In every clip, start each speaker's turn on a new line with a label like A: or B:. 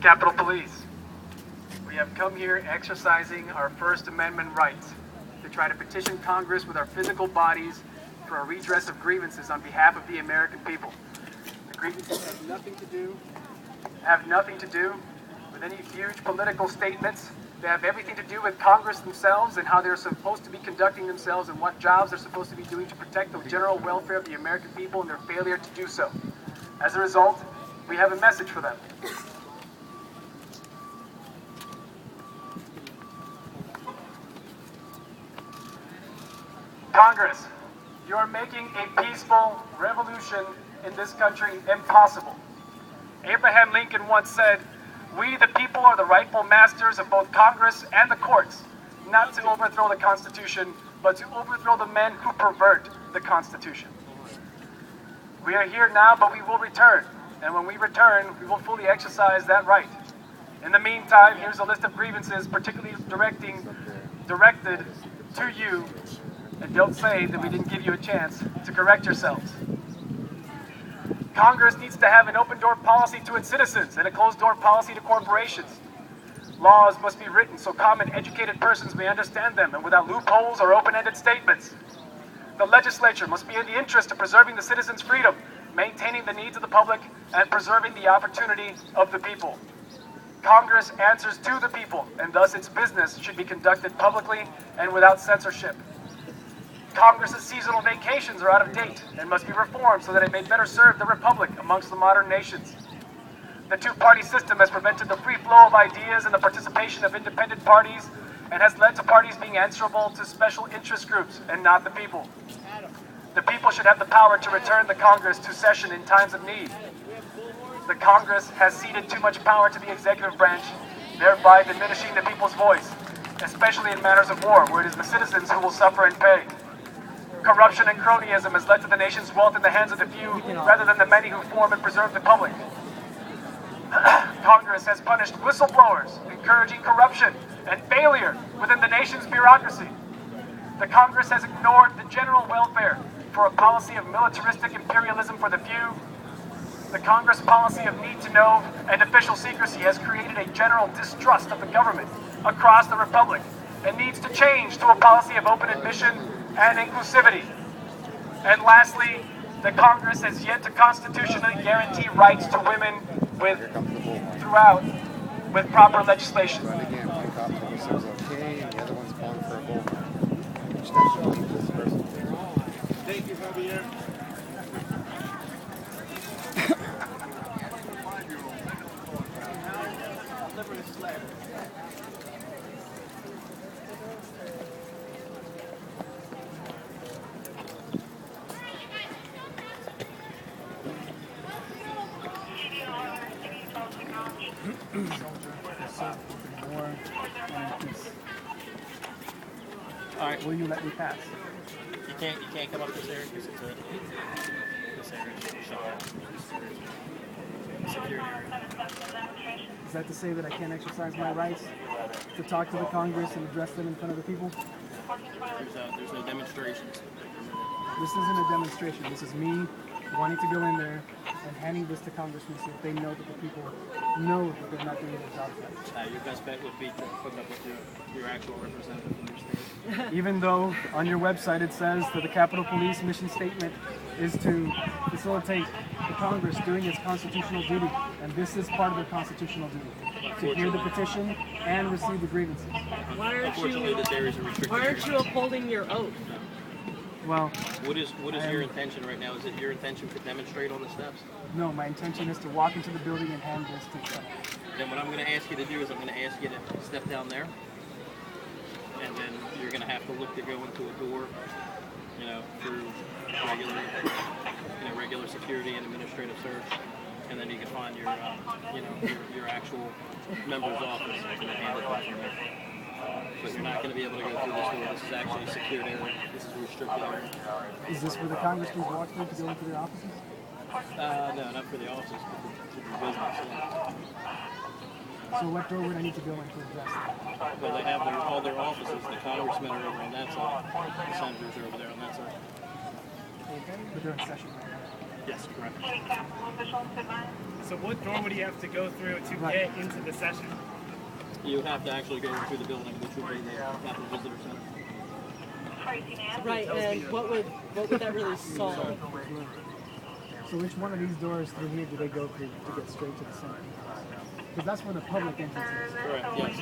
A: Capitol Police, we have come here exercising our First Amendment rights to try to petition Congress with our physical bodies for a redress of grievances on behalf of the American people. The grievances have nothing to do with any huge political statements. They have everything to do with Congress themselves and how they're supposed to be conducting themselves and what jobs they're supposed to be doing to protect the general welfare of the American people and their failure to do so. As a result, we have a message for them. Congress, you are making a peaceful revolution in this country impossible. Abraham Lincoln once said, "We, the people, are the rightful masters of both Congress and the courts, not to overthrow the Constitution, but to overthrow the men who pervert the Constitution." We are here now, but we will return. And when we return, we will fully exercise that right. In the meantime, here's a list of grievances particularly directed to you. And don't say that we didn't give you a chance to correct yourselves. Congress needs to have an open-door policy to its citizens and a closed-door policy to corporations. Laws must be written so common, educated persons may understand them and without loopholes or open-ended statements. The legislature must be in the interest of preserving the citizens' freedom, maintaining the needs of the public, and preserving the opportunity of the people. Congress answers to the people, and thus its business should be conducted publicly and without censorship. Congress's seasonal vacations are out of date and must be reformed so that it may better serve the Republic amongst the modern nations. The two-party system has prevented the free flow of ideas and the participation of independent parties and has led to parties being answerable to special interest groups and not the people. The people should have the power to return the Congress to session in times of need. The Congress has ceded too much power to the executive branch, thereby diminishing the people's voice, especially in matters of war, where it is the citizens who will suffer and pay. Corruption and cronyism has led to the nation's wealth in the hands of the few rather than the many who form and preserve the public. Congress has punished whistleblowers, encouraging corruption and failure within the nation's bureaucracy. The Congress has ignored the general welfare for a policy of militaristic imperialism for the few. The Congress policy of need to know and official secrecy has created a general distrust of the government across the Republic and needs to change to a policy of open admission and inclusivity. And lastly, the Congress has yet to constitutionally guarantee rights to women with proper legislation.
B: But again, one cop told us it was okay, and the other one's calling for a bullfight. Which doesn't leave this person.
C: Thank you, Javier.
A: All right, will you let me pass?
D: You can't come up this area because it's this area is shut security area.
A: Is that to say that I can't exercise my rights to talk to the Congress and address them in front of the people?
D: There's no demonstrations.
A: This isn't a demonstration. This is me wanting to go in there and handing this to congressmen so that they know that the people know that they're not doing their jobs right.
D: Your best bet would be to hook up with your actual representative from your state.
A: Even though on your website it says that the Capitol Police mission statement is to facilitate the Congress doing its constitutional duty, and this is part of their constitutional duty, to hear the petition and receive the grievances.
D: Unfortunately, this area is a restricted
E: Why aren't you upholding your oath?
A: Well,
D: what is your intention right now? Is it your intention to demonstrate on the steps?
A: No, my intention is to walk into the building and hand this to the Senate.
D: Then what I'm going to ask you to do is I'm going to ask you to step down there, and then you're going to have to look to go into a door, through regular security and administrative search, and then you can find your actual member's office and hand it back from there. But you're not going to be able to go through this door. This is actually a secured area. This is a restricted area.
A: Is this where the congressmen walk through to go into their offices?
D: No, not for the offices, but to do business. Yeah.
A: So what door would I need to go in to address that?
D: Well, they have all their offices. The congressmen are over on that side. The senators are over there on that side.
A: Okay. But they're in session right now.
D: Yes, correct.
E: So what door would he have to go through to get into the session?
D: You would have to actually go through the building, which would be the Capitol Visitor Center.
F: Right, and what would that really solve?
G: So which one of these doors through here do they go through to get straight to the center? Because that's where the public entrance is.
D: Correct, yes.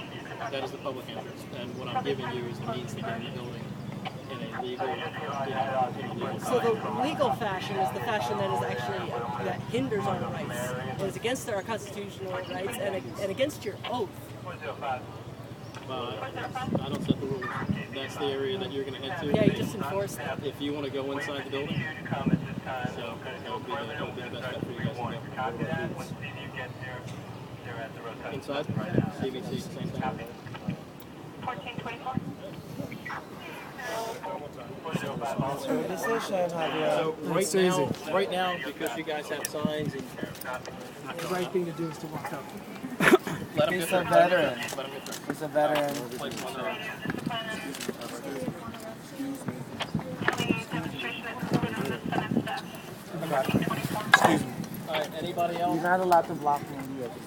D: That is the public entrance. And what I'm giving you is the means to get in the building in a legal,
F: So the legal fashion is the fashion that is actually, that hinders our rights, and is against our constitutional rights, and against your oath.
D: I don't set the rules. That's the area that you're going to head to.
F: Yeah, you just enforce that.
D: If you want to go inside the building, so that would be the best bet for you guys to go. Inside, CBC, same thing.
H: 1424.
D: So right now, because you guys have signs and
G: The right thing to do is to walk up.
D: let them
B: He's
D: get
B: a veteran.
D: Let them get there.
B: He's a veteran.
D: Place them on their own.
B: Excuse me.
D: All right, anybody else?
B: You're not allowed to block me.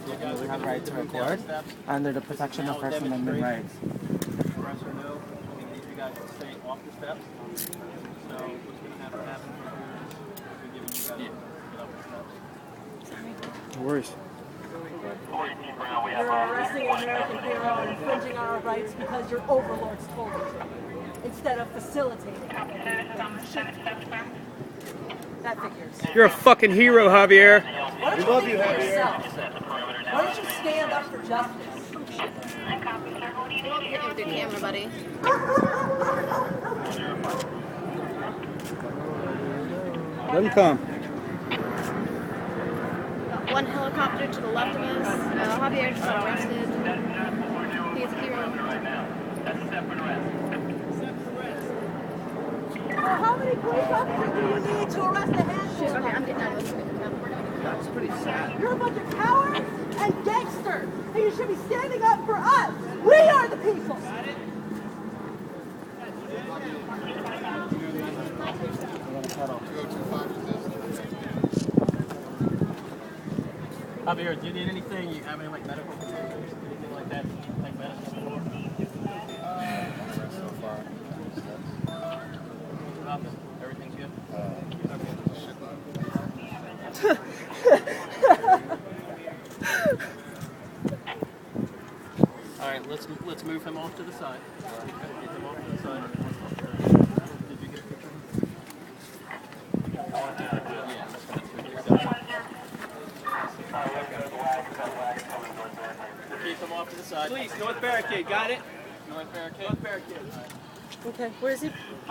D: You guys
B: We
D: are
B: have
D: gonna
B: right to
D: move down
B: record
D: the steps.
B: under the protection of First Amendment rights.
D: Yes or no? We need you guys to stay off the steps. So what's going to happen from here is we're giving you guys to get up the steps.
B: No worries.
F: You're arresting an American hero and infringing on our rights because your overlords told you to, instead of facilitating. That figures.
I: You're a fucking hero, Javier.
F: We love you, Javier. Why don't you stand up for justice?
H: Get with your camera, buddy.
I: Let him come.
H: One helicopter to the left of us. Javier just got arrested. He is a hero.
F: How many police officers do you need to arrest a handful?
H: Okay, I'm getting out of this.
B: That's pretty sad.
F: You're a bunch of cowards and gangsters, and you should be standing up for us. We are the people.
D: Javier, do you need anything? You have any like medical procedures, anything like that? Like medicine for?
B: So far.
D: Nothing. Everything's good. All right, let's move him off to the side. Get him off to the side. Did you get a picture? Yeah. Keep him off to the side.
E: Please, north barricade, got it?
D: North barricade.
E: North barricade.
F: Okay, where is he?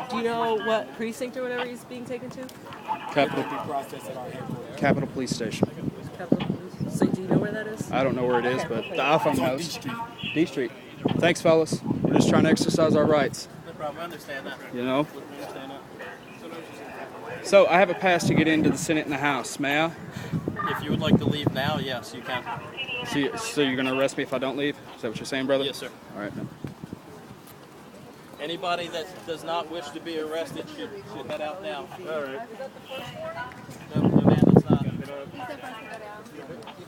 F: Do you know what precinct or whatever he's being taken to?
I: Capitol Police Station.
F: Capitol Police. So do you know where that is?
I: I don't know where it is, but the iPhone knows. D Street. Thanks, fellas. We're just trying to exercise our rights.
D: No problem. I understand that.
I: You know?
D: I understand that.
I: So I have a pass to get into the Senate and the House. May I?
D: If you would like to leave now, yes, you can.
I: So you're going to arrest me if I don't leave? Is that what you're saying, brother?
D: Yes, sir.
I: All right, man.
D: Anybody that does not wish to be arrested should head out now. All right. No, man, that's not. Keep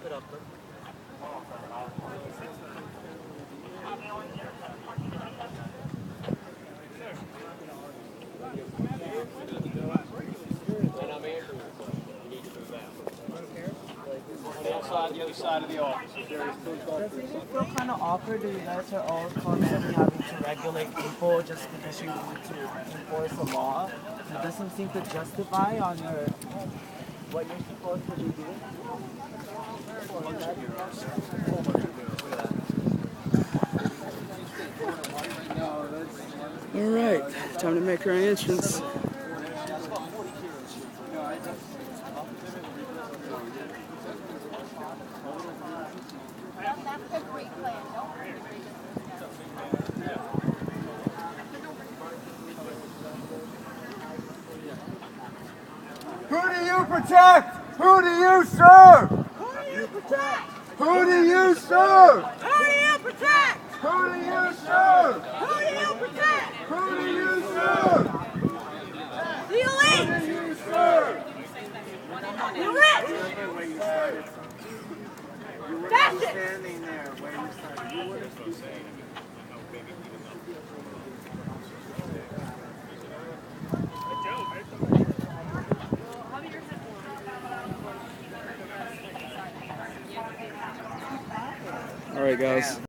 D: it up. The other side of the office.
J: Does it feel kind of awkward that you guys are all constantly having to regulate people just because you need to enforce a law? It doesn't seem to justify on your what you're supposed to be doing.
I: All right. Time to make our entrance.
B: Who do you protect? Who do you serve?
F: Who do you protect?
B: Who do you serve?
F: Who do you protect?
B: Who do you serve?
F: Who do you protect?
B: Who do you serve?
F: The elite!
B: Who do you serve?
F: The You rich!
B: Remember where you started from. You wouldn't
F: That's
B: be
F: it!
B: standing there where you started. You wouldn't be standing.
I: All right, guys.